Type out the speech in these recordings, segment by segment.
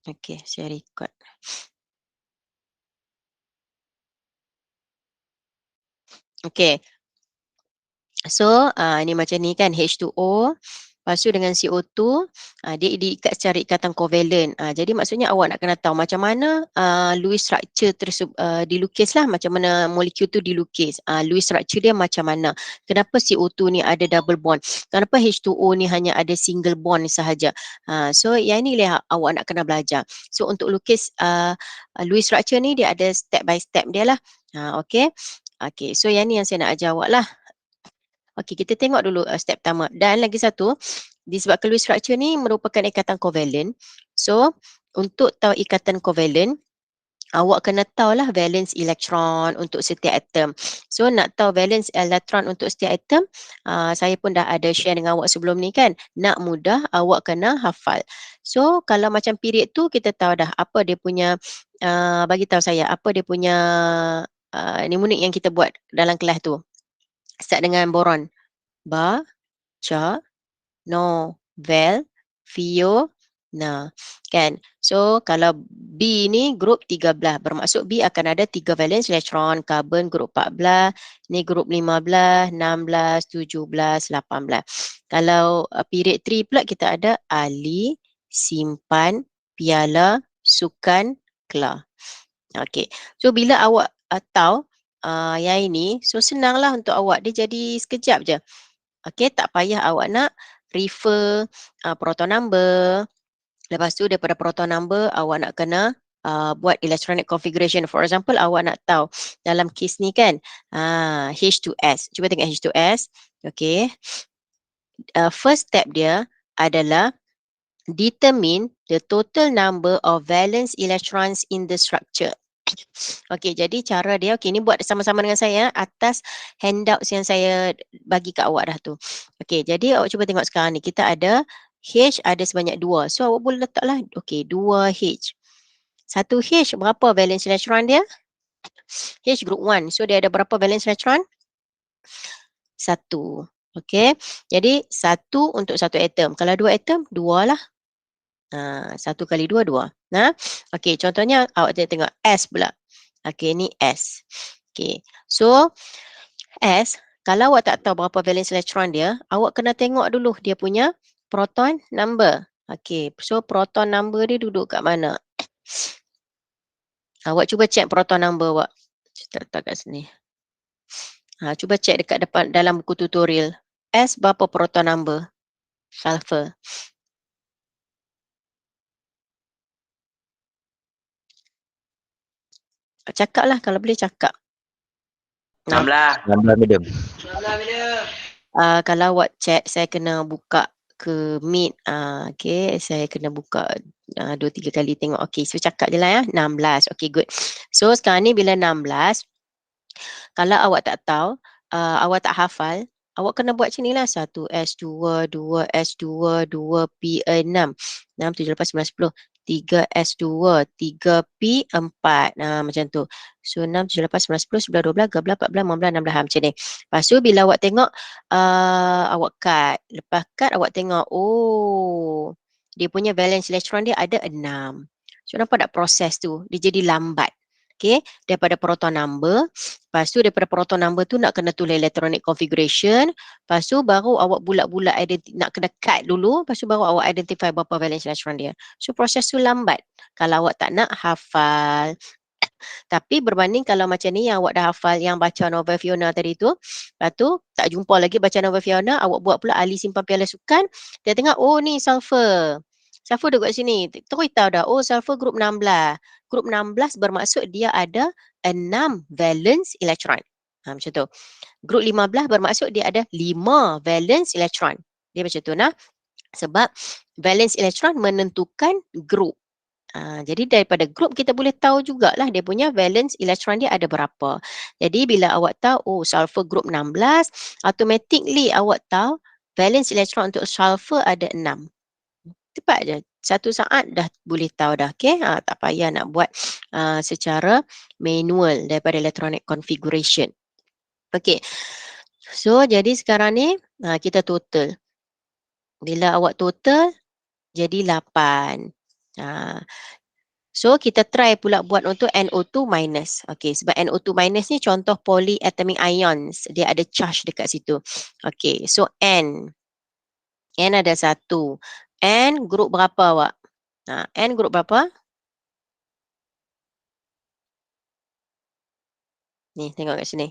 Okey, saya record. Okey. So, ni macam ni kan H2O, lepas tu dengan CO2, dia diikat secara ikatan kovalent. Jadi maksudnya awak nak kena tahu macam mana Lewis structure dilukislah, macam mana molekul tu dilukis. Lewis structure dia macam mana. Kenapa CO2 ni ada double bond. Kenapa H2O ni hanya ada single bond sahaja. So, yang ni lah awak nak kena belajar. So, untuk lukis Lewis structure ni dia ada step by step dia lah. Okay. Okay, so yang ni yang saya nak ajar awak lah. Okey, kita tengok dulu step pertama. Dan lagi satu, disebabkan Lewis structure ni merupakan ikatan kovalent. So, untuk tahu ikatan kovalent, awak kena tahulah valence elektron untuk setiap atom. So, nak tahu valence elektron untuk setiap atom, saya pun dah ada share dengan awak sebelum ni kan. Nak mudah, awak kena hafal. So, kalau macam period tu, kita tahu dah apa dia punya, bagi tahu saya, apa dia punya mnemonik yang kita buat dalam kelas tu. Start dengan boron. Ba, Ca, No, Vel, Fio, Na. Kan? So, kalau B ni grup 13. Bermaksud B akan ada 3 valence elektron. Karbon grup 14. Ni grup 15, 16, 17, 18. Kalau period 3 pula kita ada Ali, Simpan, Piala, Sukan, Kla. Okey. So, bila awak tahu yang ini, so senanglah untuk awak. Dia jadi sekejap je. Okey, tak payah awak nak refer proton number. Lepas tu daripada proton number awak nak kena buat electronic configuration. For example, awak nak tahu dalam kes ni kan H2S. Cuba tengok H2S. Okey. First step dia adalah determine the total number of valence electrons in the structure. Okey, jadi cara dia, okey, ni buat sama-sama dengan saya atas handouts yang saya bagi kat awak dah tu. Okey, jadi awak cuba tengok sekarang ni. Kita ada H ada sebanyak 2. So, awak boleh letaklah, okey, 2H. 1H, berapa valence electron dia? H group 1. So, dia ada berapa valence electron? 1. Okey, jadi 1 untuk 1 atom. Kalau 2 atom, 2 lah. 1 kali 2, 2. Okey, contohnya awak tengok S pula. Okey, ni S. Okey, so S, kalau awak tak tahu berapa valence elektron dia, awak kena tengok dulu dia punya proton number. Okey, so proton number dia duduk kat mana? Awak cuba check proton number awak. Saya letak kat sini. Cuba check dekat depan dalam buku tutorial. S berapa proton number? Sulfur. Cakaplah kalau boleh cakap. 16. 16 medium. Kalau awak check, saya kena buka ke Meet. Okay, saya kena buka 2-3 kali tengok. Okay, so cakap je lah ya. 16. Okay, good. So, sekarang ni bila 16, kalau awak tak tahu, awak tak hafal, awak kena buat macam ni lah. 1S2, 2S2, 2P6, 6, 7, 8, 9, 10. 3S2, 3P4. Macam tu. So, 6, 7, 8, 9, 10, 11, 12, 13, 14, 15, 16, macam ni. Lepas tu, bila awak tengok, awak cut. Lepas cut, awak tengok, oh, dia punya valence elektron dia ada 6. So, nampak tak proses tu? Dia jadi lambat. Okay, daripada proton number. Lepas tu daripada proton number tu nak kena tulis electronic configuration. Lepas tu baru awak bulat-bulat nak kena cut dulu. Lepas tu baru awak identify berapa valence elektron dia. So proses tu lambat kalau awak tak nak hafal. Tapi berbanding kalau macam ni yang awak dah hafal yang baca novel Fiona tadi tu. Lepas tu tak jumpa lagi baca novel Fiona. Awak buat pula ahli simpan piala sukan. Dia tengok, oh ni sulfur. Sulfur duduk kat sini. Terus tahu dah, oh sulfur grup 16. Grup 16 bermaksud dia ada 6 valence elektron. Macam tu. Grup 15 bermaksud dia ada 5 valence elektron. Dia macam tu nah. Sebab valence elektron menentukan grup. Jadi daripada grup kita boleh tahu jugalah dia punya valence elektron dia ada berapa. Jadi bila awak tahu, oh sulfur grup 16, automatically awak tahu valence elektron untuk sulfur ada 6. Cepat je. Satu saat dah boleh tahu dah. Okay? Tak payah nak buat secara manual daripada electronic configuration. Okay. So, jadi sekarang ni kita total. Bila awak total, jadi 8. So, kita try pula buat untuk NO2 minus. Okey, sebab NO2 minus ni contoh polyatomic ions. Dia ada charge dekat situ. Okey, so N. N ada 1. N group berapa awak? N group berapa? Ni, tengok kat sini.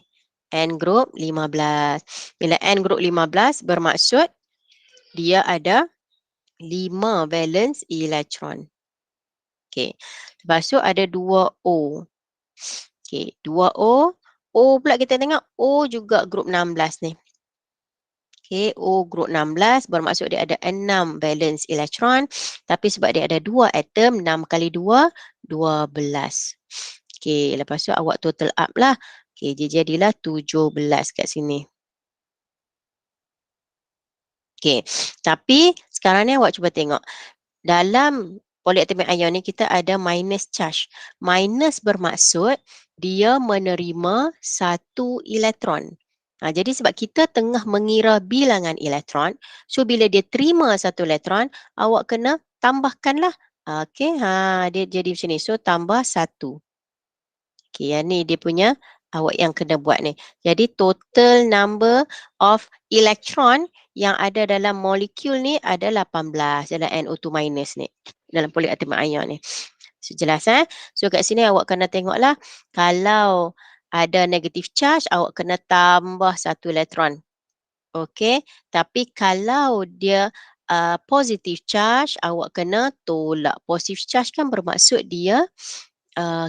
N group 15. Bila N group 15 bermaksud dia ada 5 valence elektron. Okey. Lepas tu ada 2 O. Okey, 2 O. O pula kita tengok O juga group 16 ni. Okey, O group 16 bermaksud dia ada 6 valence elektron. Tapi sebab dia ada 2 atom, 6 kali 2, 12. Okey, lepas tu awak total up lah. Okey, dia jadilah 17 kat sini. Okey, tapi sekarang ni awak cuba tengok. Dalam polyatomic ion ni kita ada minus charge. Minus bermaksud dia menerima 1 elektron. Jadi sebab kita tengah mengira bilangan elektron, so bila dia terima 1 elektron, awak kena tambahkanlah. Okey, dia jadi macam ni. So tambah 1. Okey, yang ni dia punya awak yang kena buat ni. Jadi total number of electron yang ada dalam molekul ni ada 18 dalam NO2 minus ni. Dalam polyatomic ion ni. So, jelas So kat sini awak kena tengoklah kalau ada negative charge awak kena tambah 1 elektron. Okey, tapi kalau dia positive charge awak kena tolak. Positive charge kan bermaksud dia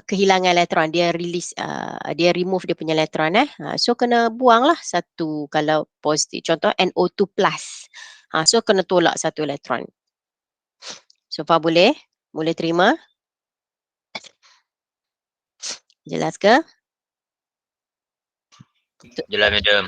kehilangan elektron, dia release, dia remove dia punya elektron so kena buanglah 1 kalau positif. Contoh NO2 plus. So kena tolak 1 elektron. So far boleh? Boleh terima? Jelas ke? Jelas, madam.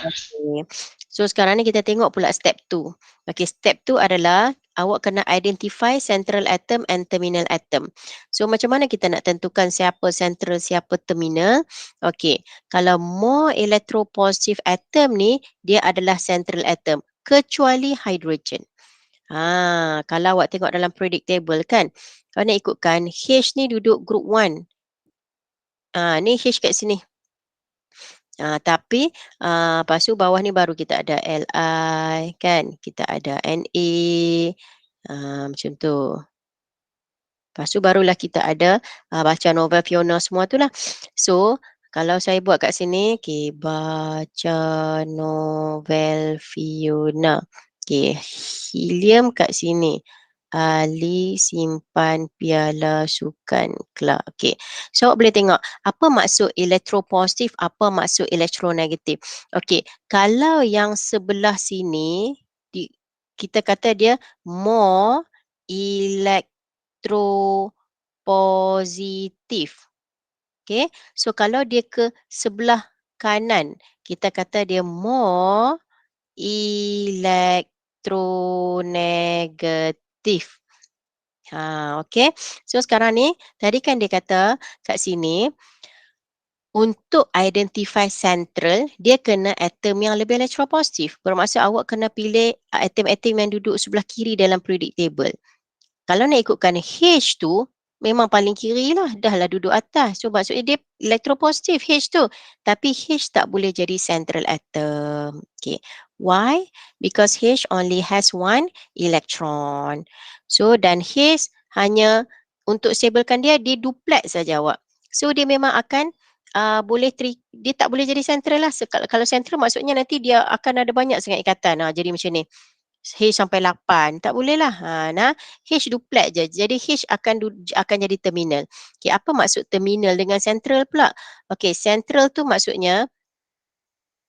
Okey. So sekarang ni kita tengok pula step 2. Okey, step 2 adalah awak kena identify central atom and terminal atom. So macam mana kita nak tentukan siapa central, siapa terminal? Okey, kalau more electropositive atom ni dia adalah central atom kecuali hydrogen. Kalau awak tengok dalam periodic table kan, kalau nak ikutkan H ni duduk group 1. Ni H kat sini. Tapi lepas tu bawah ni baru kita ada Li kan, kita ada Na, macam tu. Lepas tu barulah kita ada baca novel Fiona semua tu lah. So, kalau saya buat kat sini, okay, baca novel Fiona. Okay, helium kat sini. Ali simpan piala sukan kelab. Okay. So, awak boleh tengok apa maksud elektropositif, apa maksud elektronegatif. Okay, kalau yang sebelah sini, kita kata dia more elektropositif. Okay, so kalau dia ke sebelah kanan, kita kata dia more elektronegatif. Okay. So sekarang ni, tadi kan dia kata kat sini, untuk identify central, dia kena atom yang lebih elektropositif. Bermaksud awak kena pilih atom-atom yang duduk sebelah kiri dalam periodic table. Kalau nak ikutkan H tu, memang paling kiri lah. Dah lah duduk atas. So maksudnya dia elektropositif H tu. Tapi H tak boleh jadi central atom. Okay. Why? Because H only has 1 electron. So dan H hanya untuk stablekan dia duplex saja awak. So dia memang akan dia tak boleh jadi central lah. Kalau central maksudnya nanti dia akan ada banyak sangat ikatan. Jadi macam ni. H sampai 8. Tak boleh lah. H duplex je. Jadi H akan jadi terminal. Okay, apa maksud terminal dengan central pula? Okay, central tu maksudnya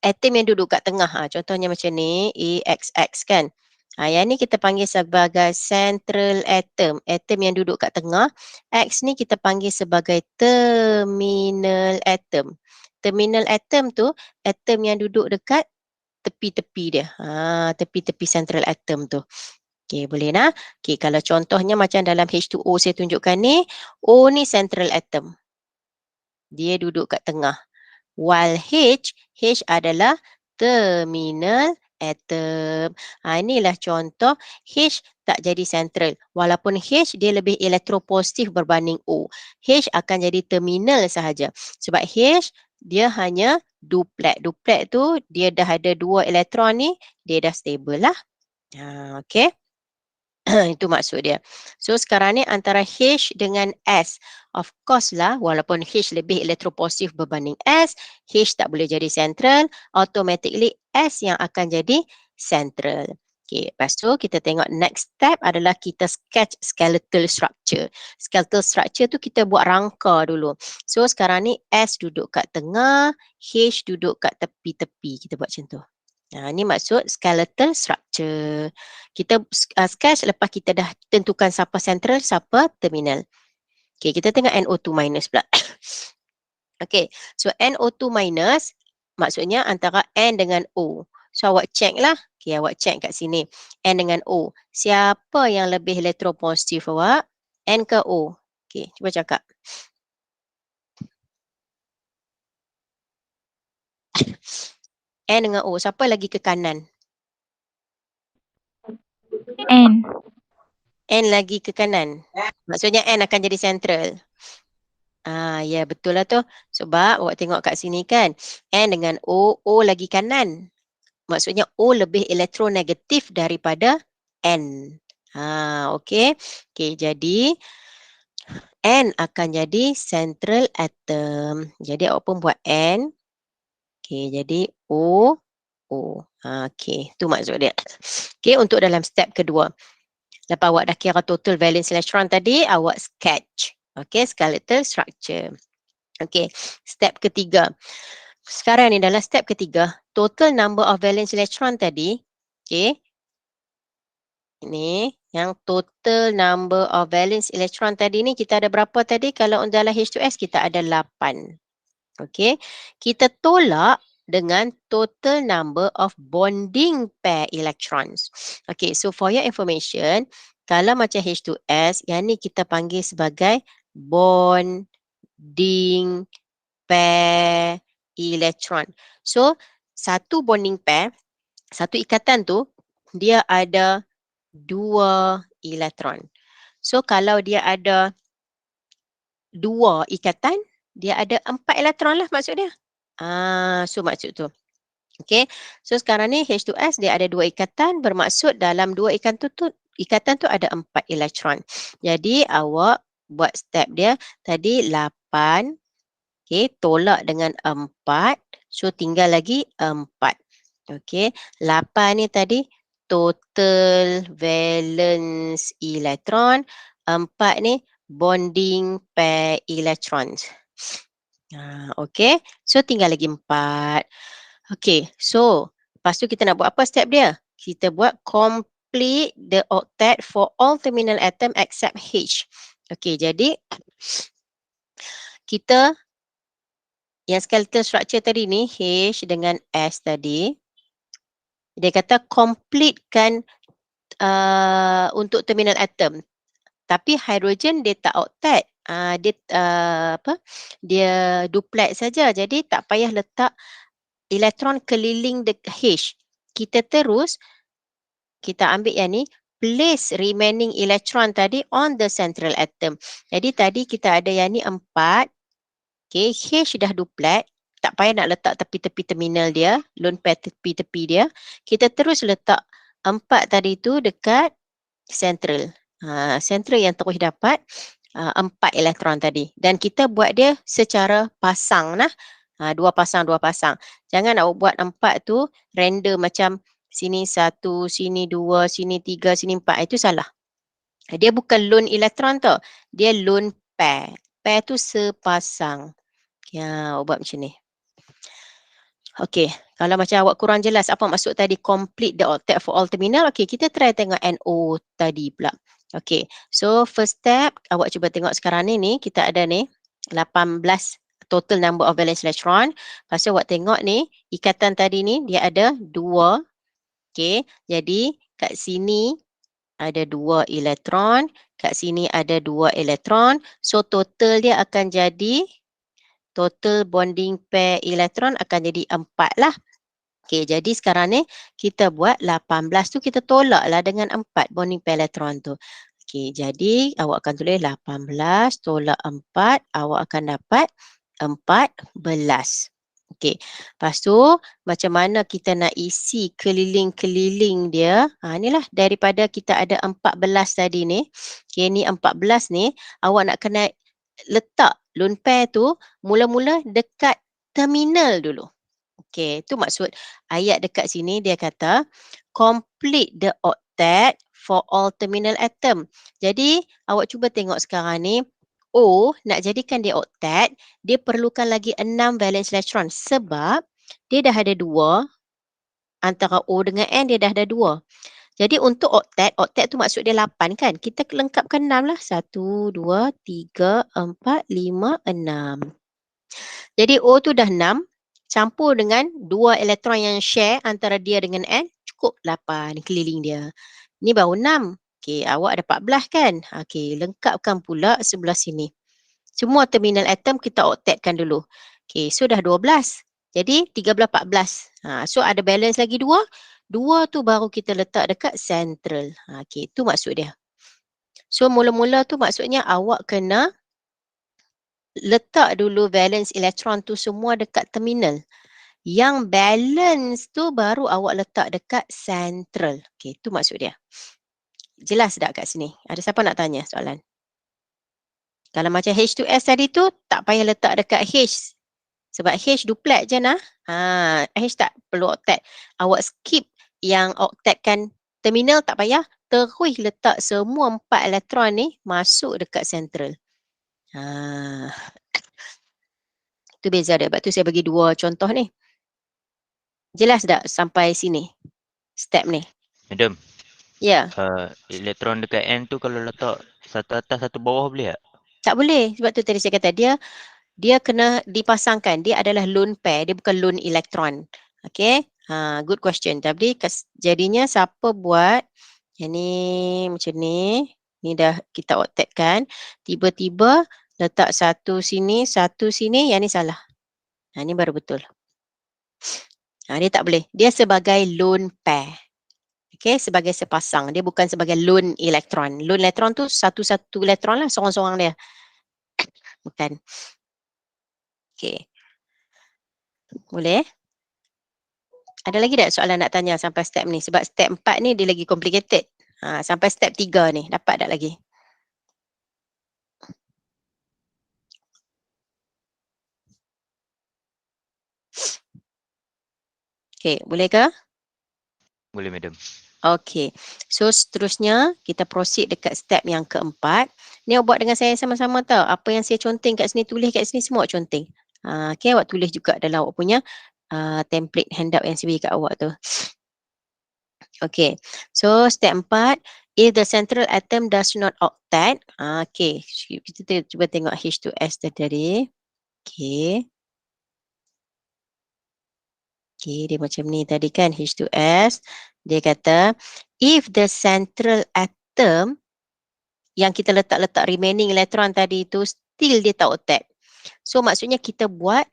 atom yang duduk kat tengah. Contohnya macam ni, AXX kan. Yang ni kita panggil sebagai central atom. Atom yang duduk kat tengah. X ni kita panggil sebagai terminal atom. Terminal atom tu, atom yang duduk dekat tepi-tepi dia. Tepi-tepi central atom tu. Okey, boleh nak? Okey, kalau contohnya macam dalam H2O saya tunjukkan ni, O ni central atom. Dia duduk kat tengah. While H adalah terminal atom. Inilah contoh H tak jadi sentral. Walaupun H dia lebih elektropositif berbanding O. H akan jadi terminal sahaja. Sebab H dia hanya duplet. Duplet tu dia dah ada 2 elektron ni, dia dah stable lah. Okey. Itu maksud dia. So sekarang ni antara H dengan S. Of course lah, walaupun H lebih elektropositif berbanding S, H tak boleh jadi central, automatically S yang akan jadi central. Okay, lepas tu kita tengok next step adalah kita sketch skeletal structure. Skeletal structure tu kita buat rangka dulu. So sekarang ni S duduk kat tengah, H duduk kat tepi-tepi. Kita buat macam tu. Ini maksud skeletal structure. Kita sketch lepas kita dah tentukan siapa central, siapa terminal. Okay, kita tengok NO2 minus pula. Okay, so NO2 minus maksudnya antara N dengan O. So awak check lah. Okay, awak check kat sini. N dengan O. Siapa yang lebih elektropositif awak? N ke O? Okay, cuba cakap. N dengan O. Siapa lagi ke kanan? N. N lagi ke kanan. Maksudnya N akan jadi central. Ya betul lah tu. Sebab awak tengok kat sini kan. N dengan O, O lagi kanan. Maksudnya O lebih elektronegatif daripada N. Okey. Okey, jadi N akan jadi central atom. Jadi awak pun buat N. Okey, jadi O, O. Okey, tu maksud dia. Okey, untuk dalam step kedua. Lepas awak dah kira total valence electron tadi, awak sketch. Okey, skeletal structure. Okey, step ketiga. Sekarang ni dalam step ketiga, total number of valence electron tadi, okey. Ini yang total number of valence electron tadi ni kita ada berapa tadi? Kalau dalam H2S kita ada 8. Okey. Kita tolak dengan total number of bonding pair electrons. Okay, so for your information, kalau macam H2S, yang ni kita panggil sebagai bonding pair electron. So, satu bonding pair, satu ikatan tu, dia ada 2 elektron. So, kalau dia ada 2 ikatan, dia ada 4 elektron lah maksud dia. So maksud tu. Okay. So sekarang ni H2S dia ada 2 ikatan, bermaksud dalam 2 ikatan tu ada 4 elektron. Jadi awak buat step dia tadi 8. Okay, tolak dengan 4. So tinggal lagi 4. Okay, 8 ni tadi total valence electron. 4 ni bonding pair electrons. Okay, so tinggal lagi 4. Okay, so lepas tu kita nak buat apa step dia? Kita buat complete the octet for all terminal atom except H. Okay, jadi kita yang skeletal structure tadi ni, H dengan S tadi, dia kata completekan untuk terminal atom. Tapi hidrogen dia tak octet. Dia duplet saja. Jadi tak payah letak elektron keliling H. Kita ambil yang ni, place remaining electron tadi on the central atom. Jadi tadi kita ada yang ni 4. Okay, H dah duplet. Tak payah nak letak tepi-tepi terminal dia, lone pair tepi-tepi dia. Kita terus letak 4 tadi tu dekat central. Central yang terus dapat 4 elektron tadi. Dan kita buat dia secara pasang lah. 2 pasang. Jangan nak buat 4 tu random macam sini 1, sini 2, sini 3, sini 4. Itu salah. Dia bukan lone elektron tau. Dia lone pair. Pair tu sepasang. Ya, buat macam ni. Okey, kalau macam awak kurang jelas apa maksud tadi complete the octet for all terminal. Okey, kita try tengok NO tadi pula. Okey, so first step awak cuba tengok sekarang ni kita ada ni 18 total number of valence electron. Lepas tu awak tengok ni ikatan tadi ni dia ada 2. Okey, jadi kat sini ada 2 elektron, kat sini ada 2 elektron. So total dia akan jadi total bonding pair elektron akan jadi 4 lah. Okey, jadi sekarang ni kita buat 18 tu kita tolaklah dengan 4 bonding pair elektron tu. Okey, jadi awak akan tulis 18 tolak 4, awak akan dapat 14. Okey, lepas tu macam mana kita nak isi keliling-keliling dia, inilah daripada kita ada 14 tadi ni. Okey, ni 14 ni awak nak kena letak lone pair tu mula-mula dekat terminal dulu. Okey, itu maksud ayat dekat sini dia kata, complete the octet for all terminal atom. Jadi, awak cuba tengok sekarang ni, O nak jadikan dia octet, dia perlukan lagi 6 valence electron sebab dia dah ada 2, antara O dengan N dia dah ada 2. Jadi untuk octet, octet tu maksud dia 8 kan? Kita lengkapkan 6 lah. 1, 2, 3, 4, 5, 6. Jadi O tu dah 6, campur dengan 2 elektron yang share antara dia dengan N, cukup 8 keliling dia. Ni baru 6. Okey, awak ada 14 kan? Okey, lengkapkan pula sebelah sini. Semua terminal atom kita octetkan dulu. Okey, so dah 12. Jadi 13, 14. So ada balance lagi 2. 2 tu baru kita letak dekat central. Okey, itu maksud dia. So mula-mula tu maksudnya awak kena letak dulu valence elektron tu semua dekat terminal. Yang balance tu baru awak letak dekat central. Okey, itu maksud dia. Jelas tak kat sini? Ada siapa nak tanya soalan? Kalau macam H2S tadi tu, tak payah letak dekat H. Sebab H duplet je nah. H tak perlu octet. Awak skip yang octetkan terminal tak payah. Terus letak semua 4 elektron ni masuk dekat central. Itu beza dia. Sebab tu saya bagi 2 contoh ni. Jelas tak sampai sini? Step ni. Madam, Ya. elektron dekat N tu kalau letak satu atas satu bawah boleh tak? Tak boleh. Sebab tu tadi saya kata dia kena dipasangkan. Dia adalah lone pair. Dia bukan lone elektron. Okay. Good question. Tapi jadinya siapa buat yang ni macam ni. Ni dah kita octetkan. Tiba-tiba letak satu sini, yang ni salah. Ni baru betul. Dia tak boleh. Dia sebagai lone pair. Okay, sebagai sepasang. Dia bukan sebagai lone elektron. Lone elektron tu satu-satu elektron lah, sorang-sorang dia. Bukan. Okay. Boleh? Ada lagi tak soalan nak tanya sampai step ni? Sebab step 4 ni dia lagi complicated. Sampai step 3 ni. Dapat tak lagi? Okay, boleh ke? Boleh, madam. Okay. So, seterusnya kita proceed dekat step yang keempat. Ni awak buat dengan saya sama-sama tau. Apa yang saya conteng kat sini, tulis kat sini, semua awak conteng. Okay, awak tulis juga dalam awak punya template handout yang saya bagi kat awak tu. Okay. So, step 4. If the central atom does not octet. Okay. Kita cuba tengok H2S tadi. Okay. Okay, dia macam ni tadi kan, H2S. Dia kata, if the central atom yang kita letak-letak remaining elektron tadi tu, still dia tak octet. So, maksudnya kita buat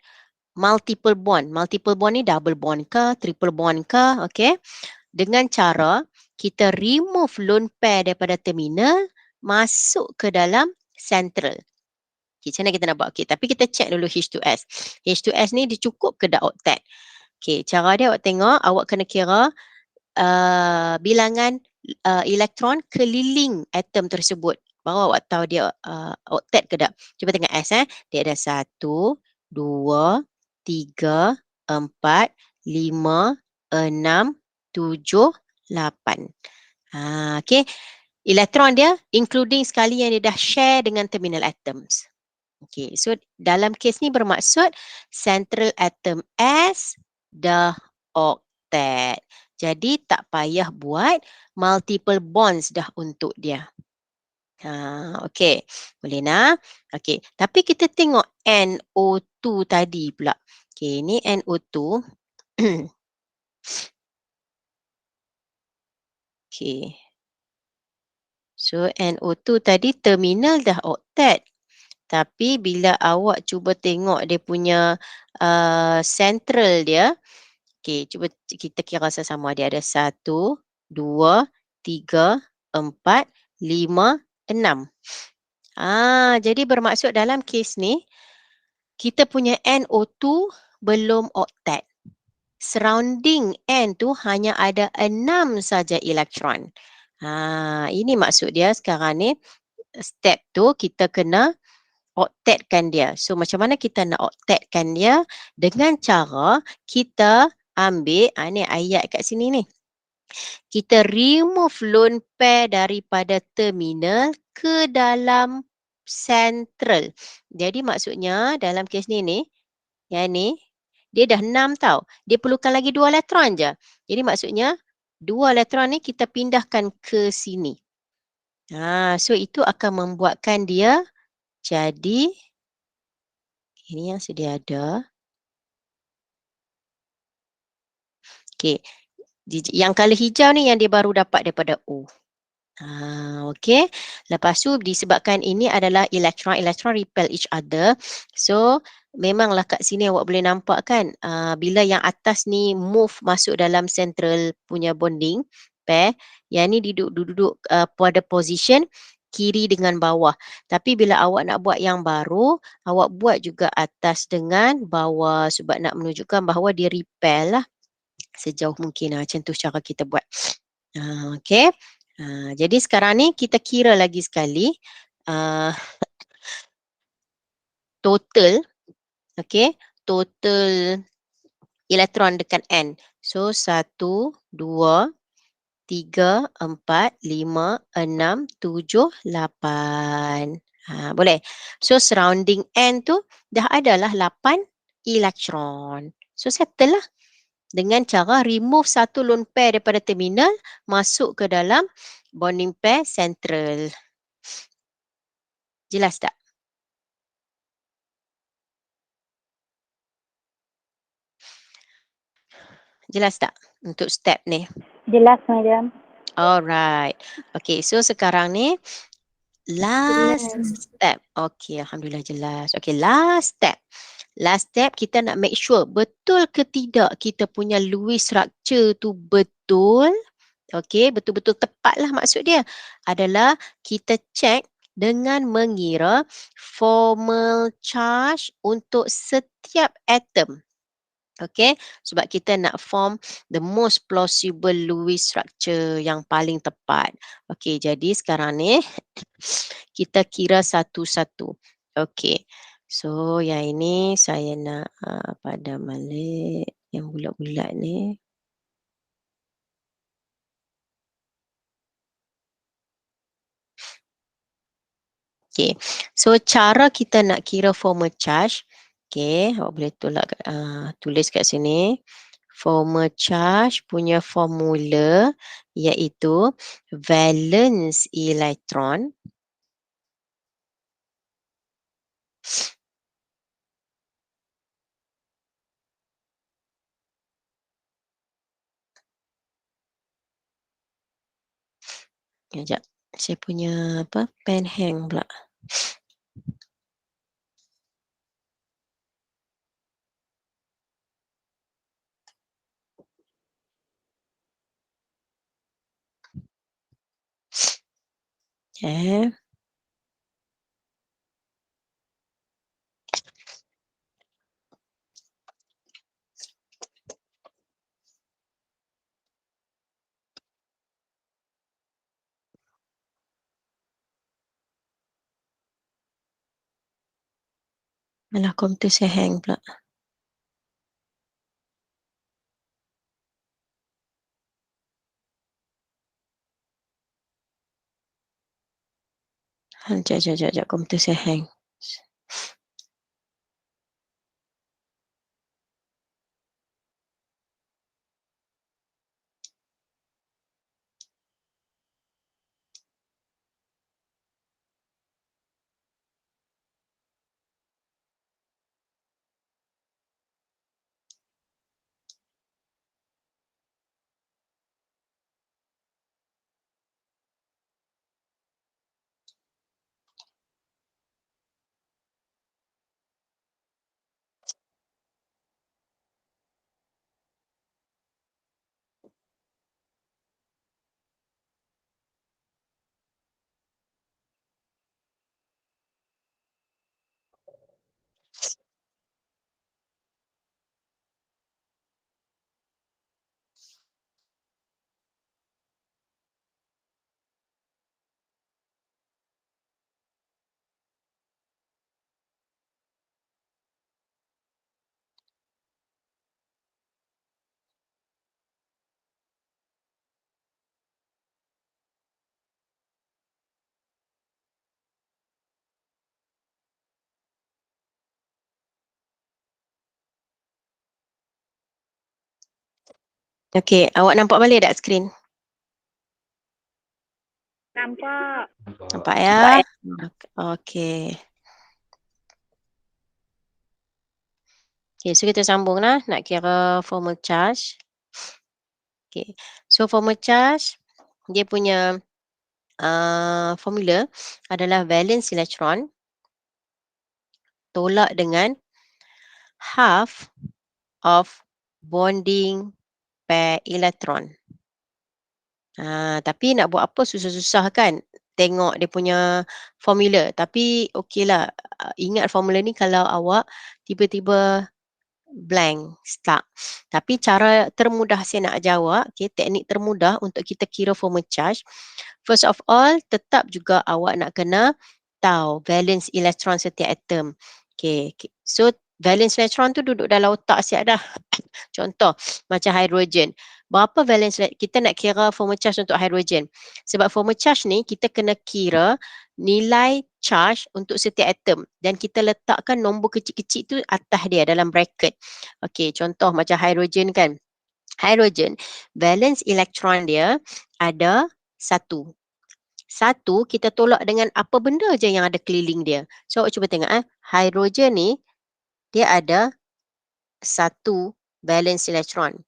multiple bond. Multiple bond ni double bond ke, triple bond ke, okay. Dengan cara, kita remove lone pair daripada terminal, masuk ke dalam central. Okay, macam mana kita nak buat? Okay, tapi kita check dulu H2S. H2S ni dia cukup ke tak octet? Okay, cara dia awak tengok, awak kena kira bilangan elektron keliling atom tersebut. Baru awak tahu dia octet ke tak. Cuba tengok S. Dia ada 1, 2, 3, 4, 5, 6, 7, 8. Okay. Elektron dia including sekali yang dia dah share dengan terminal atoms. Okay, so dalam kes ni bermaksud central atom S dah octet. Jadi tak payah buat multiple bonds dah untuk dia. Okay, boleh nak? Okay, tapi kita tengok NO2 tadi pula. Okay, ni NO2. Okay. So NO2 tadi terminal dah octet. Tapi bila awak cuba tengok dia punya central dia, Okey, cuba kita kira sama-sama. Dia ada 1, 2, 3, 4, 5, 6. Jadi bermaksud dalam kes ni, kita punya NO2 belum oktet. Surrounding N tu hanya ada 6 saja elektron. Ini maksud dia sekarang ni, step tu kita kena oktetkan dia. So macam mana kita nak oktetkan dia? Dengan cara kita ambil, ni ayat kat sini ni. Kita remove lone pair daripada terminal ke dalam central. Jadi maksudnya dalam kes ni, yang ni, dia dah 6 tau. Dia perlukan lagi 2 elektron je. Jadi maksudnya 2 elektron ni kita pindahkan ke sini. So itu akan membuatkan dia jadi ini yang sedia ada. Okey. Yang color hijau ni yang dia baru dapat daripada O. Okey. Lepas tu disebabkan ini adalah elektron repel each other. So memanglah kat sini awak boleh nampak kan, bila yang atas ni move masuk dalam central punya bonding pair, yang ni duduk pada position kiri dengan bawah. Tapi bila awak nak buat yang baru, awak buat juga atas dengan bawah sebab nak menunjukkan bahawa dia repel lah sejauh mungkin. Macam tu cara kita buat. Okey. Jadi sekarang ni kita kira lagi sekali uh, total, okey, total elektron dekat N. So 1, 2, 3, 4, 5, 6, 7, 8. Boleh. So surrounding N tu dah adalah 8 elektron. So settle lah. Dengan cara remove satu lone pair daripada terminal, masuk ke dalam bonding pair central. Jelas tak? Jelas tak untuk step ni? Jelas, Madam. Alright. Okay, so sekarang ni last step. Okay, Alhamdulillah jelas. Okay, last step. Last step kita nak make sure betul ke tidak kita punya Lewis structure tu betul. Okay, betul-betul tepat lah maksud dia. Adalah kita check dengan mengira formal charge untuk setiap atom. Okay, sebab kita nak form the most plausible Lewis structure yang paling tepat. Okay, jadi sekarang ni kita kira satu-satu. Okay, so yang ini saya nak padam balik yang bulat-bulat ni. Okay, so cara kita nak kira formal charge, okay, awak boleh tulis kat sini. Formal charge punya formula iaitu valence electron Sekejap, saya punya pen hang pula. Malah komputer saya hang pula. Sekejap, komputer saya hang. Okey, awak nampak balik tak skrin? Nampak. Nampak ya? Okey. Okey, so kita sambung lah nak kira formal charge. Okey. So formal charge dia punya formula adalah valence electron tolak dengan half of bonding pair electron. Tapi nak buat apa susah-susah kan tengok dia punya formula. Tapi okeylah, ingat formula ni kalau awak tiba-tiba blank, stuck. Tapi cara termudah saya nak ajar awak, teknik termudah untuk kita kira formal charge. First of all, tetap juga awak nak kena tahu valence electron setiap atom. So valence electron tu duduk dalam otak siap dah. Contoh macam hidrogen. Berapa valence kita nak kira formal charge untuk hidrogen. Sebab formal charge ni kita kena kira nilai charge untuk setiap atom dan kita letakkan nombor kecil-kecil tu atas dia dalam bracket. Okey, contoh macam hidrogen kan. Hidrogen valence electron dia ada 1. 1 kita tolak dengan apa benda je yang ada keliling dia. So awak cuba tengok hidrogen ni dia ada 1 valence electron.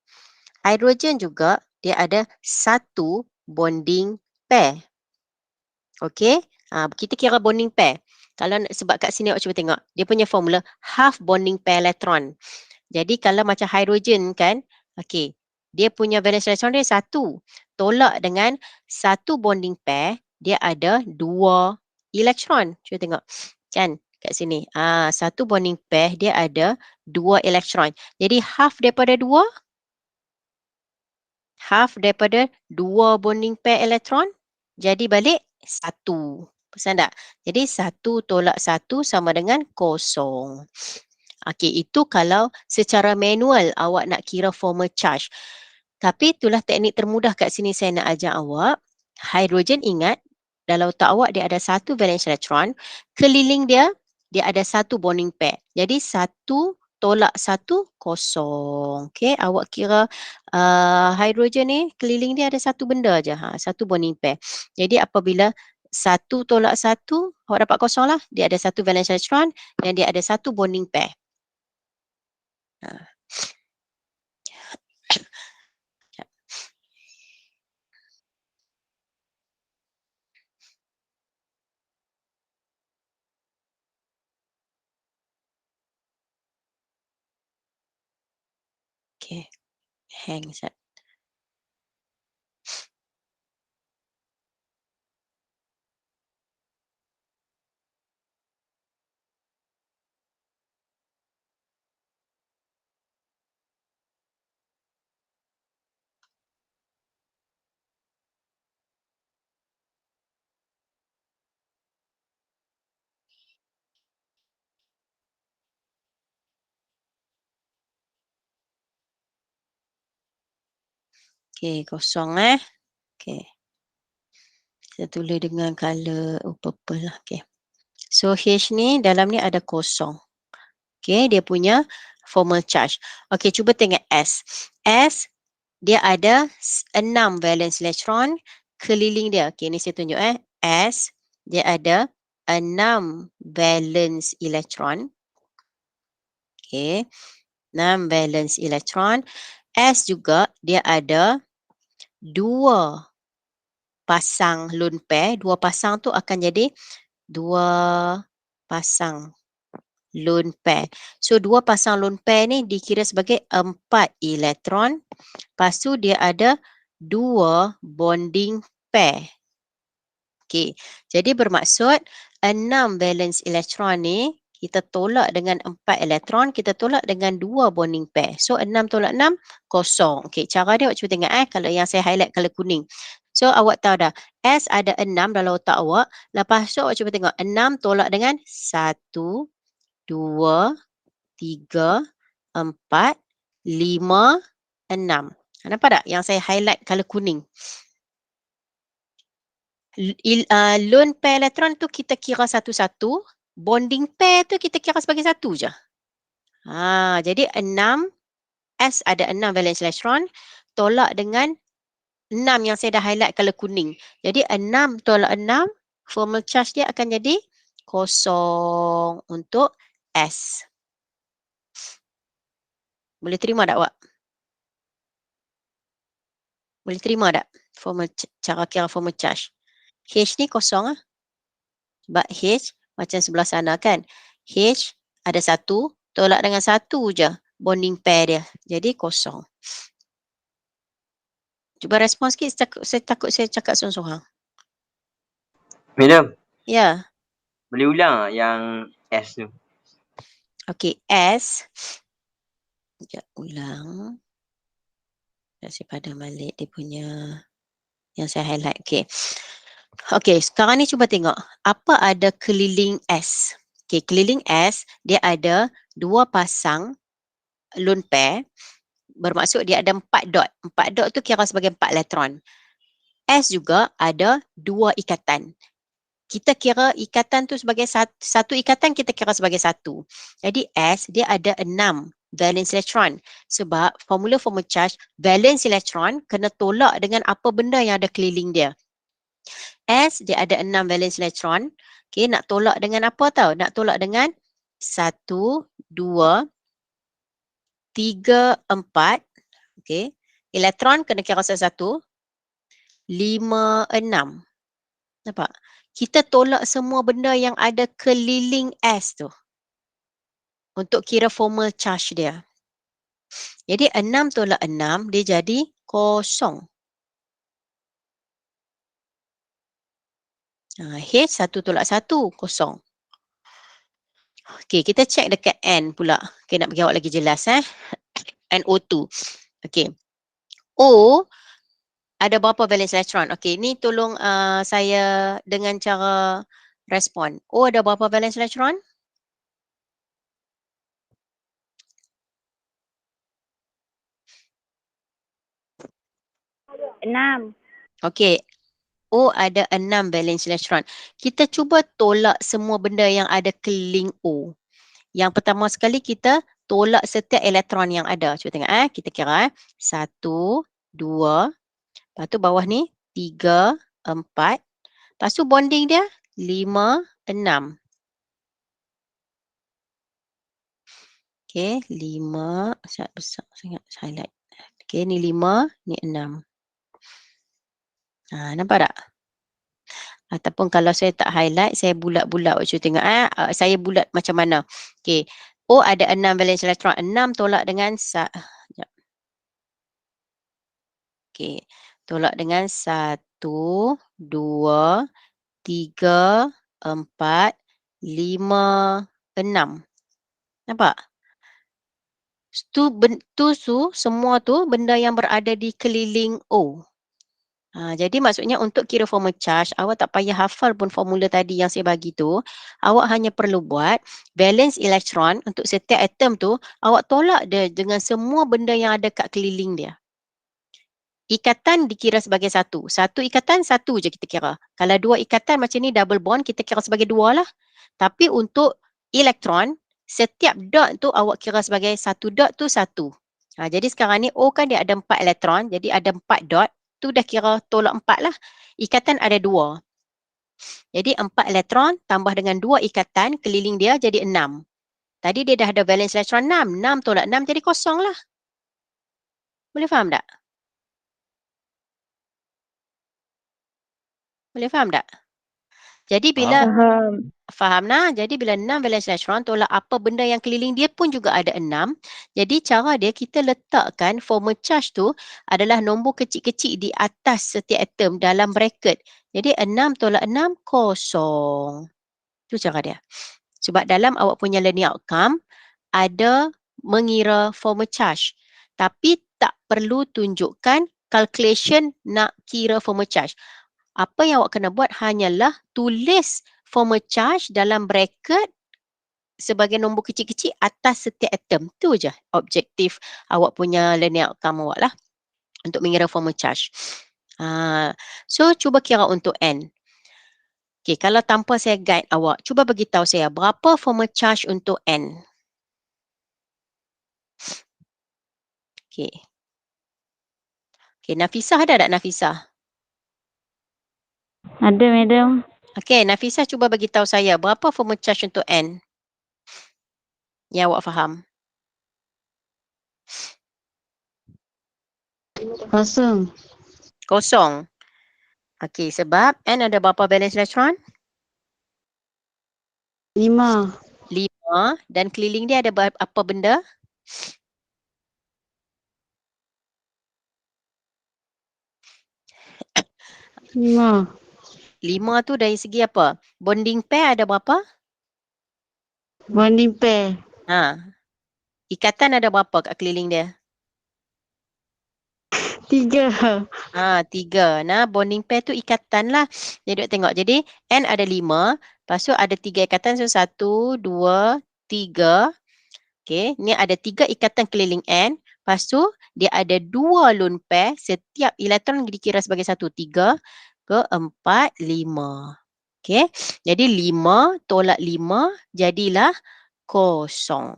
Hidrogen juga dia ada 1 bonding pair. Okey, kita kira bonding pair. Kalau sebab kat sini awak cuba tengok, dia punya formula half bonding pair electron. Jadi kalau macam hidrogen kan, okey, dia punya valence electron dia 1. Tolak dengan 1 bonding pair, dia ada 2 elektron. Cuba tengok. Kan kat sini. 1 bonding pair dia ada 2 elektron. Jadi half daripada 2, half daripada 2 bonding pair elektron jadi balik 1. Pesan tak? Jadi 1 tolak 1 sama dengan 0. Okey, itu kalau secara manual awak nak kira formal charge. Tapi itulah teknik termudah kat sini saya nak ajar awak. Hidrogen ingat dalam otak awak dia ada 1 valence electron, keliling dia ada 1 bonding pair. Jadi 1 tolak 1 kosong. Okey, awak kira hidrogen ni keliling dia ada 1 benda aja, 1 bonding pair. Jadi apabila 1 tolak 1, awak dapat kosong lah. Dia ada 1 valence electron dan dia ada 1 bonding pair. Okey, hang sekejap. Okey, kosong Okey. Saya tulis dengan color purple lah. Okey. So H ni dalam ni ada kosong. Okey, dia punya formal charge. Okey, cuba tengok S. S dia ada 6 valence electron keliling dia. Okey, ni saya tunjuk S dia ada 6 valence electron. Okey. 6 valence electron. S juga dia ada 2 pasang lone pair. 2 pasang tu akan jadi 2 pasang lone pair. So 2 pasang lone pair ni dikira sebagai 4 elektron. Lepas tu dia ada 2 bonding pair. Okey. Jadi bermaksud 6 valence electron ni kita tolak dengan 4 elektron, kita tolak dengan 2 bonding pair. So 6 tolak 6 kosong. Okey, cara dia awak cuba tengok kalau yang saya highlight color kuning. So awak tahu dah, S ada 6 dalam otak awak. Lepas tu awak cuba tengok 6 tolak dengan 1, 2, 3, 4, 5, 6. Nampak tak yang saya highlight color kuning? Lone pair elektron tu kita kira satu-satu, bonding pair tu kita kira sebagai satu je. Jadi 6, S ada 6 valence electron, tolak dengan 6 yang saya dah highlight color kuning. Jadi 6 tolak 6, formal charge dia akan jadi kosong untuk S. Boleh terima tak awak? Boleh terima tak cara kira formal charge? H ni kosong lah. Sebab H macam sebelah sana kan. H ada 1, tolak dengan 1 je bonding pair dia. Jadi kosong. Cuba respon sikit, saya takut saya cakap sorang-sorang. Madam, Ya. boleh ulang tak yang S tu? Okey, S. Sekejap ulang. Saya padam balik dia punya yang saya highlight. Okey, sekarang ni cuba tengok. Apa ada keliling S? Okey, keliling S, dia ada 2 pasang lone pair. Bermaksud dia ada 4 dot. 4 dot tu kira sebagai 4 elektron. S juga ada 2 ikatan. Kita kira ikatan tu sebagai satu ikatan, kita kira sebagai 1. Jadi S dia ada 6 valence elektron. Sebab formula formal charge, valence elektron kena tolak dengan apa benda yang ada keliling dia. S dia ada 6 valence elektron. Okey, nak tolak dengan apa tau? Nak tolak dengan 1, 2, 3, 4. Okey. Elektron kena kira satu-satu. 5, 6. Nampak? Kita tolak semua benda yang ada keliling S tu untuk kira formal charge dia. Jadi 6 tolak 6 dia jadi kosong. H 1 tolak 1 kosong. Okey, kita check dekat N pula. Okey, nak bagi awak lagi jelas NO2. Okey. O ada berapa valence elektron? Okey, ni tolong saya dengan cara respon. O ada berapa valence elektron? 6. Okey. O ada 6 valence elektron. Kita cuba tolak semua benda yang ada keliling O. Yang pertama sekali kita tolak setiap elektron yang ada. Cuba tengok kita kira 1, 2. Lepas tu bawah ni 3, 4. Lepas tu bonding dia 5, 6. Okey, 5 sangat besar sangat highlight. Okey, ni 5, ni 6. Nampak tak? Ataupun kalau saya tak highlight, saya bulat-bulat. Cuba tengok saya bulat macam mana. Okey. O ada 6 valence elektron. 6 tolak dengan sekejap. Okey. Tolak dengan 1, 2, 3, 4, 5, 6. Nampak? Semua tu benda yang berada di keliling O. Jadi maksudnya untuk kira formal charge, awak tak payah hafal pun formula tadi yang saya bagi tu. Awak hanya perlu buat valence elektron untuk setiap atom tu, awak tolak dia dengan semua benda yang ada kat keliling dia. Ikatan dikira sebagai satu. Satu ikatan, satu je kita kira. Kalau 2 ikatan macam ni double bond, kita kira sebagai 2 lah. Tapi untuk elektron, setiap dot tu awak kira sebagai satu dot tu 1. Jadi sekarang ni O kan dia ada 4 elektron, jadi ada 4 dot. Tu dah kira tolak 4 lah. Ikatan ada 2. Jadi 4 elektron tambah dengan 2 ikatan keliling dia jadi 6. Tadi dia dah ada valence elektron 6. 6 tolak 6 jadi kosong lah. Boleh faham tak? Boleh faham tak? Jadi bila faham nah, jadi bila 6 valence elektron tolak apa benda yang keliling dia pun juga ada 6. Jadi cara dia kita letakkan formal charge tu adalah nombor kecil-kecil di atas setiap atom dalam bracket. Jadi 6 tolak 6 kosong. Itu cara dia. Sebab dalam awak punya learning outcome ada mengira formal charge. Tapi tak perlu tunjukkan calculation nak kira formal charge. Apa yang awak kena buat hanyalah tulis formal charge dalam bracket sebagai nombor kecil-kecil atas setiap atom. Tu je objektif awak punya learning outcome awak lah untuk mengira formal charge. So, cuba kira untuk N. Okay, kalau tanpa saya guide awak, cuba beritahu saya berapa formal charge untuk N. Okay. Okay, Nafisah ada tak Nafisah? Ada, madam. Okay, Nafisah cuba bagi tahu saya berapa formal charge untuk N? Yang awak faham. Kosong. Kosong. Okay, sebab N ada berapa valence elektron? 5. 5. Dan keliling dia ada apa benda? Lima. 5 tu dari segi apa? Bonding pair ada berapa? Bonding pair. Ha. Ikatan ada berapa kat keliling dia? 3. 3. Nah, bonding pair tu ikatan lah. Jadi duk tengok. Jadi N ada 5. Lepas tu ada 3 ikatan. So 1, 2, 3. Okay. Ni ada 3 ikatan keliling N. Lepas tu dia ada 2 lone pair. Setiap elektron dikira sebagai 1. 3 ke 4, 5. Okay. Jadi 5 tolak 5 jadilah kosong.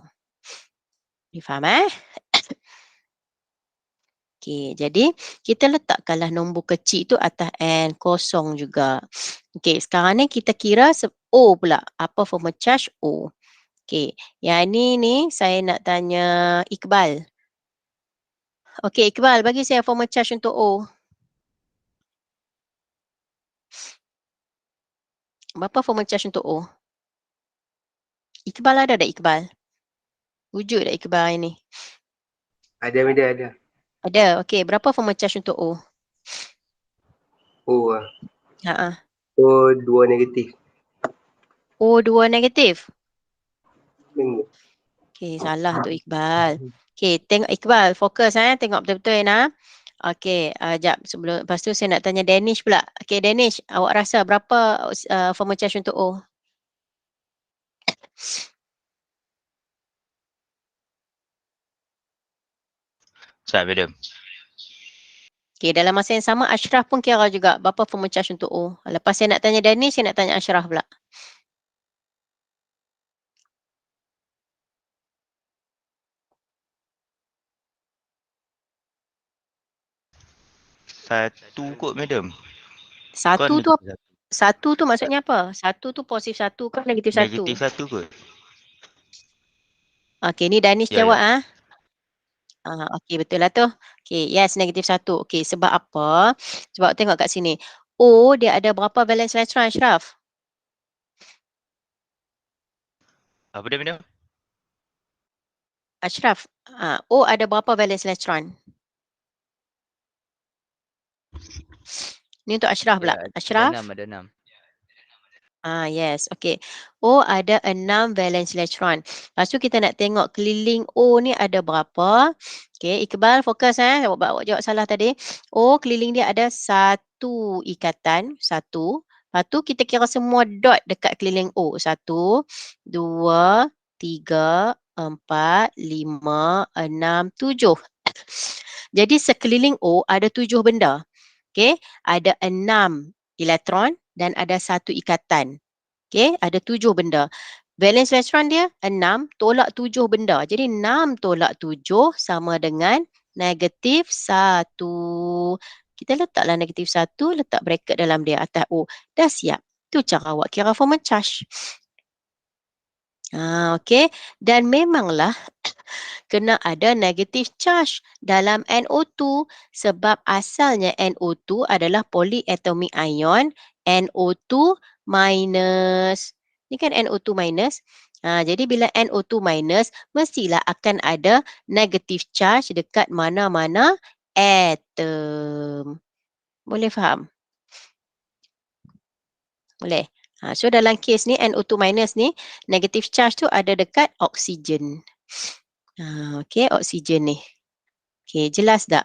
Difaham Okay, jadi kita letakkanlah nombor kecil tu atas N, kosong juga. Okay, sekarang ni kita kira O pula. Apa formal charge O? Okay, yang ni saya nak tanya Iqbal. Okay, Iqbal, bagi saya formal charge untuk O. Berapa formal charge untuk O? Iqbal ada tak Iqbal? Wujud tak Iqbal ini? Ada, madam, ada. Ada, okay. Berapa formal charge untuk O? O Ha. O 2 negatif. O 2 negatif? Hmm. Okay, salah tu Iqbal. Okay, tengok Iqbal, fokus tengok betul-betul Ena. Okay, jap sebelum, lepas tu saya nak tanya Danish pula. Okay, Danish, awak rasa berapa formal charge untuk O? Sekejap, madam. Okay, dalam masa yang sama Ashraf pun kira juga berapa formal charge untuk O. Lepas saya nak tanya Danish, saya nak tanya Ashraf pula. Satu kot, madam. Satu tu, negatif satu tu maksudnya apa? Satu tu positif satu ke negatif satu? Negatif satu kot. Okay, ni Danish Ya, jawab okey, betul lah tu. Okey, yes, negatif satu. Okey, sebab apa? Sebab tengok kat sini. O dia ada berapa valence elektron, Ashraf? Apa dia, madam? Ashraf, O ada berapa valence elektron? Ni untuk Ashraf pula. Ashraf? Ada 6. Yes, okey. O ada 6 valence elektron. Lepas tu kita nak tengok keliling O ni ada berapa. Okey, Iqbal fokus awak jawab salah tadi. O keliling dia ada satu ikatan, satu. Lepas tu kita kira semua dot dekat keliling O. 1, 2, 3, 4, 5, 6, 7. Jadi sekeliling O ada 7 benda. Okey, ada 6 elektron dan ada 1 ikatan. Okey, ada 7 benda. Valence elektron dia 6 tolak 7 benda. Jadi 6 tolak 7 sama dengan negatif 1. Kita letaklah negatif 1, letak bracket dalam dia atas O. Dah siap. Tu cara awak kira formal charge. Okey. Dan memanglah kena ada negative charge dalam NO2 sebab asalnya NO2 adalah polyatomic ion NO2 minus. Ni kan NO2 minus. Jadi bila NO2 minus mestilah akan ada negative charge dekat mana-mana atom. Boleh faham? Boleh. So dalam kes ni NO2 minus ni negative charge tu ada dekat oksigen. Okey, oksigen ni. Okey, jelas tak?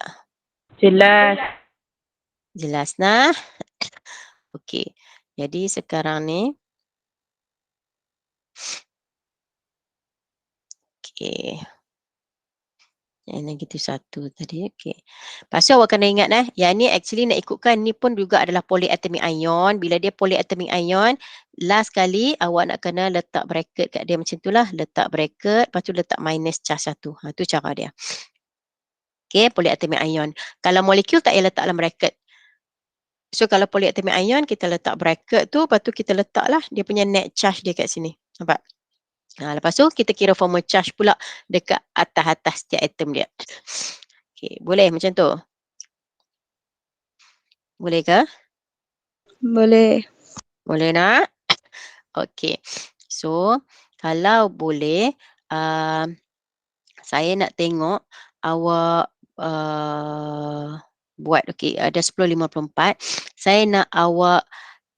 Jelas. Jelas nah. Okey. Jadi sekarang ni okey. Yang negatif 1 tadi. Okey. Lepas tu awak kena ingat yang ni actually nak ikutkan ni pun juga adalah polyatomic ion. Bila dia polyatomic ion, last kali awak nak kena letak bracket kat dia macam itulah. Letak bracket, lepas tu letak minus charge 1. Tu cara dia. Okey, polyatomic ion. Kalau molekul tak payah letak dalam bracket. So kalau polyatomic ion kita letak bracket tu, lepas tu kita letaklah dia punya net charge dia kat sini. Nampak? Lepas tu kita kira formal charge pula dekat atas-atas setiap atom dia. Okey, boleh macam tu? Boleh ke? Boleh. Boleh nak? Okey. So, kalau boleh, saya nak tengok awak buat, okey, ada 10.54. Saya nak awak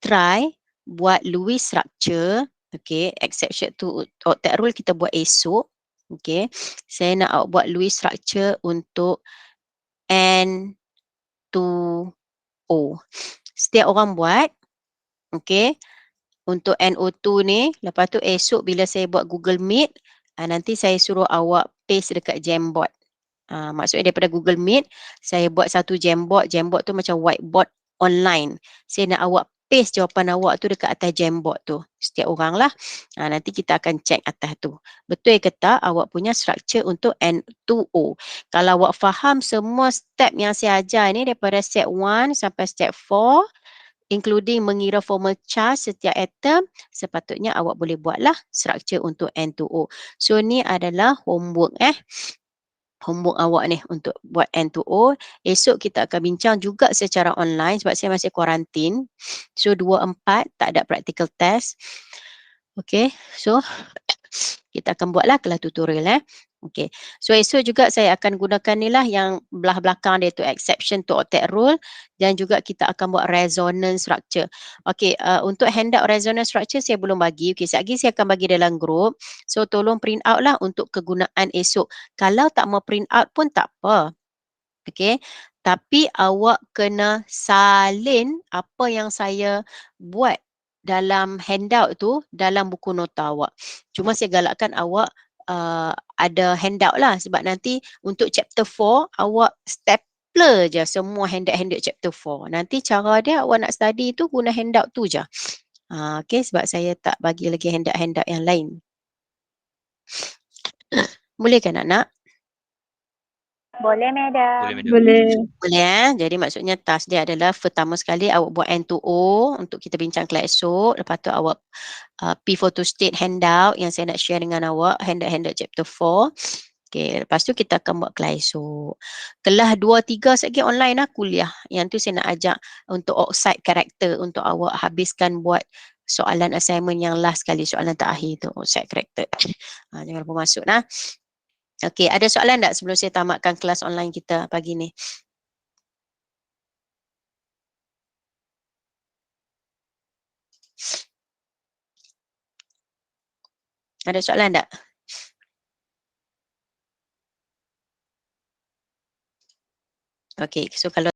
try buat Lewis structure, okey, exception to octet rule kita buat esok. Okey. Saya nak awak buat Lewis structure untuk N2O. Setiap orang buat, okey. Untuk NO2 ni, lepas tu esok bila saya buat Google Meet, nanti saya suruh awak paste dekat Jamboard. Maksudnya daripada Google Meet, saya buat satu Jamboard. Jamboard tu macam whiteboard online. Saya nak awak paste jawapan awak tu dekat atas Jamboard tu. Setiap orang lah. Nanti kita akan check atas tu. Betul ke tak awak punya structure untuk N2O. Kalau awak faham semua step yang saya ajar ni daripada step 1 sampai step 4, including mengira formal charge setiap atom, sepatutnya awak boleh buatlah structure untuk N2O. So ni adalah homework homework awak ni untuk buat N2O. Esok kita akan bincang juga secara online sebab saya masih kuarantin. So 2-4 tak ada practical test. Okay, so kita akan buatlah kelas tutorial Okay, so esok juga saya akan gunakan ni lah yang belah belakang dia tu exception to octet rule, dan juga kita akan buat resonance structure. Okay, untuk handout resonance structure saya belum bagi. Okay, sekejap lagi saya akan bagi dalam group. So tolong print out lah untuk kegunaan esok. Kalau tak mau print out pun tak apa. Okay, tapi awak kena salin apa yang saya buat dalam handout tu dalam buku nota awak. Cuma saya galakkan awak ada handout lah sebab nanti untuk chapter 4 awak stapler je semua handout chapter 4. Nanti cara dia awak nak study tu guna handout tu je. Okay, sebab saya tak bagi lagi handout yang lain. Boleh kan anak-anak? Boleh, Madam. Boleh, Madam. Boleh. Boleh jadi maksudnya task dia adalah pertama sekali awak buat N2O untuk kita bincang kelas esok. Lepas tu awak P4 state handout yang saya nak share dengan awak, handout chapter 4. Okay, lepas tu kita akan buat kelas esok. Kelas 2-3 sekejap online lah kuliah. Yang tu saya nak ajak untuk oxide karakter untuk awak habiskan buat soalan assignment yang last kali, soalan terakhir tu, oxide karakter. Jangan lupa masuk lah. Okey, ada soalan tak sebelum saya tamatkan kelas online kita pagi ni? Ada soalan tak? Okey, so kalau